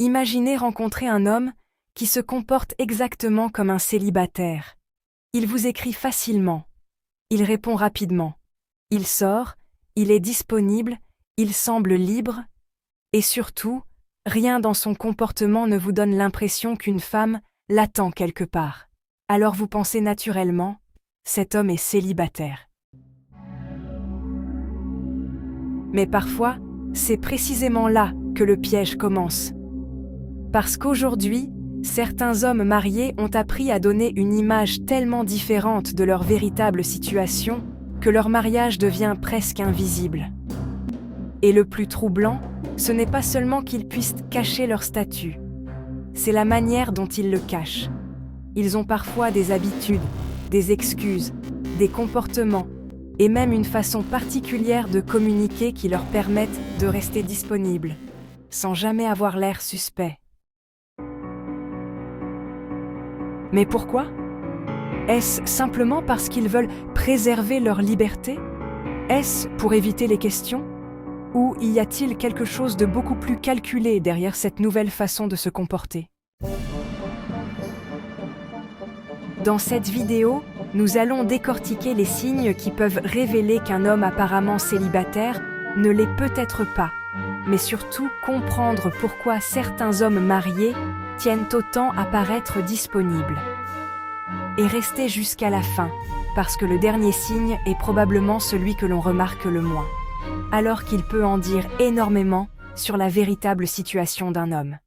Imaginez rencontrer un homme qui se comporte exactement comme un célibataire. Il vous écrit facilement. Il répond rapidement. Il sort, il est disponible, il semble libre. Et surtout, rien dans son comportement ne vous donne l'impression qu'une femme l'attend quelque part. Alors vous pensez naturellement, cet homme est célibataire. Mais parfois, c'est précisément là que le piège commence. Parce qu'aujourd'hui, certains hommes mariés ont appris à donner une image tellement différente de leur véritable situation que leur mariage devient presque invisible. Et le plus troublant, ce n'est pas seulement qu'ils puissent cacher leur statut, c'est la manière dont ils le cachent. Ils ont parfois des habitudes, des excuses, des comportements, et même une façon particulière de communiquer qui leur permettent de rester disponibles, sans jamais avoir l'air suspect. Mais pourquoi ? Est-ce simplement parce qu'ils veulent préserver leur liberté ? Est-ce pour éviter les questions ? Ou y a-t-il quelque chose de beaucoup plus calculé derrière cette nouvelle façon de se comporter ? Dans cette vidéo, nous allons décortiquer les signes qui peuvent révéler qu'un homme apparemment célibataire ne l'est peut-être pas, mais surtout comprendre pourquoi certains hommes mariés tiennent autant à paraître disponibles. Et restez jusqu'à la fin, parce que le dernier signe est probablement celui que l'on remarque le moins, alors qu'il peut en dire énormément sur la véritable situation d'un homme.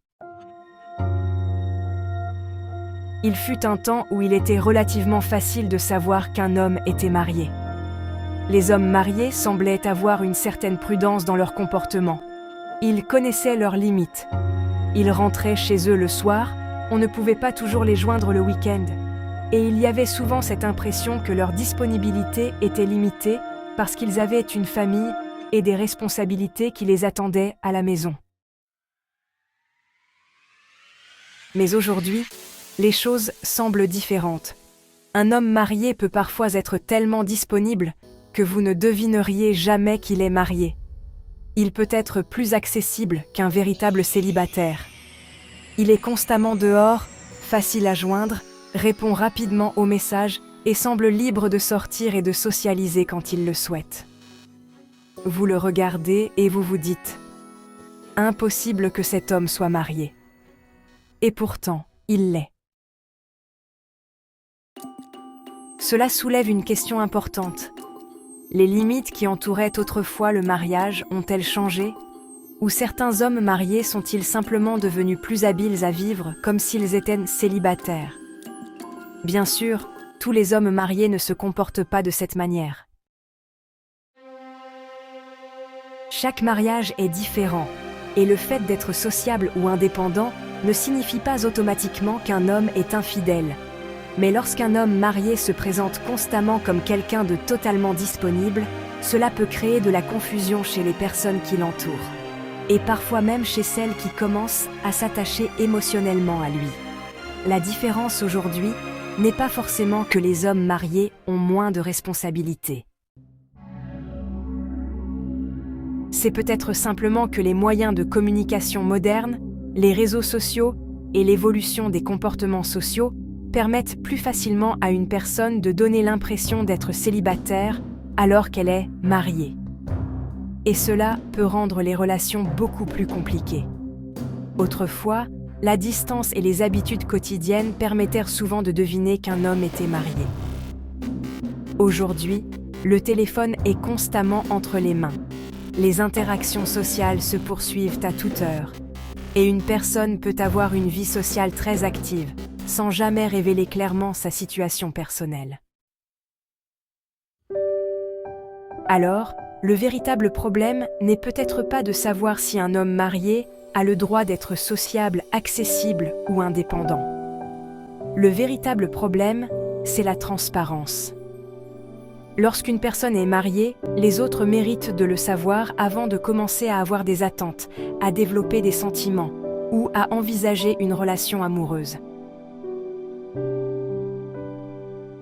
Il fut un temps où il était relativement facile de savoir qu'un homme était marié. Les hommes mariés semblaient avoir une certaine prudence dans leur comportement. Ils connaissaient leurs limites. Ils rentraient chez eux le soir, on ne pouvait pas toujours les joindre le week-end. Et il y avait souvent cette impression que leur disponibilité était limitée parce qu'ils avaient une famille et des responsabilités qui les attendaient à la maison. Mais aujourd'hui, les choses semblent différentes. Un homme marié peut parfois être tellement disponible que vous ne devineriez jamais qu'il est marié. Il peut être plus accessible qu'un véritable célibataire. Il est constamment dehors, facile à joindre, répond rapidement aux messages et semble libre de sortir et de socialiser quand il le souhaite. Vous le regardez et vous vous dites « Impossible que cet homme soit marié ». Et pourtant, il l'est. Cela soulève une question importante. Les limites qui entouraient autrefois le mariage ont-elles changé ? Ou certains hommes mariés sont-ils simplement devenus plus habiles à vivre comme s'ils étaient célibataires ? Bien sûr, tous les hommes mariés ne se comportent pas de cette manière. Chaque mariage est différent, et le fait d'être sociable ou indépendant ne signifie pas automatiquement qu'un homme est infidèle. Mais lorsqu'un homme marié se présente constamment comme quelqu'un de totalement disponible, cela peut créer de la confusion chez les personnes qui l'entourent. Et parfois même chez celles qui commencent à s'attacher émotionnellement à lui. La différence aujourd'hui n'est pas forcément que les hommes mariés ont moins de responsabilités. C'est peut-être simplement que les moyens de communication modernes, les réseaux sociaux et l'évolution des comportements sociaux permettent plus facilement à une personne de donner l'impression d'être célibataire alors qu'elle est mariée. Et cela peut rendre les relations beaucoup plus compliquées. Autrefois, la distance et les habitudes quotidiennes permettèrent souvent de deviner qu'un homme était marié. Aujourd'hui, le téléphone est constamment entre les mains. Les interactions sociales se poursuivent à toute heure. Et une personne peut avoir une vie sociale très active, sans jamais révéler clairement sa situation personnelle. Alors, le véritable problème n'est peut-être pas de savoir si un homme marié a le droit d'être sociable, accessible ou indépendant. Le véritable problème, c'est la transparence. Lorsqu'une personne est mariée, les autres méritent de le savoir avant de commencer à avoir des attentes, à développer des sentiments ou à envisager une relation amoureuse.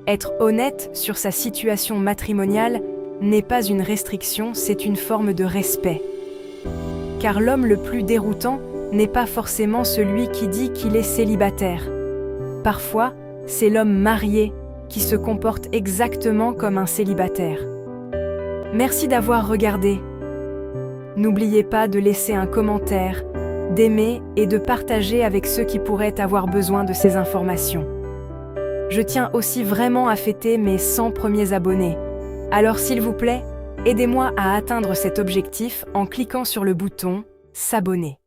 Être honnête sur sa situation matrimoniale n'est pas une restriction, c'est une forme de respect. Car l'homme le plus déroutant n'est pas forcément celui qui dit qu'il est célibataire. Parfois, c'est l'homme marié qui se comporte exactement comme un célibataire. Merci d'avoir regardé. N'oubliez pas de laisser un commentaire, d'aimer et de partager avec ceux qui pourraient avoir besoin de ces informations. Je tiens aussi vraiment à fêter mes 100 premiers abonnés. Alors s'il vous plaît, aidez-moi à atteindre cet objectif en cliquant sur le bouton « S'abonner ».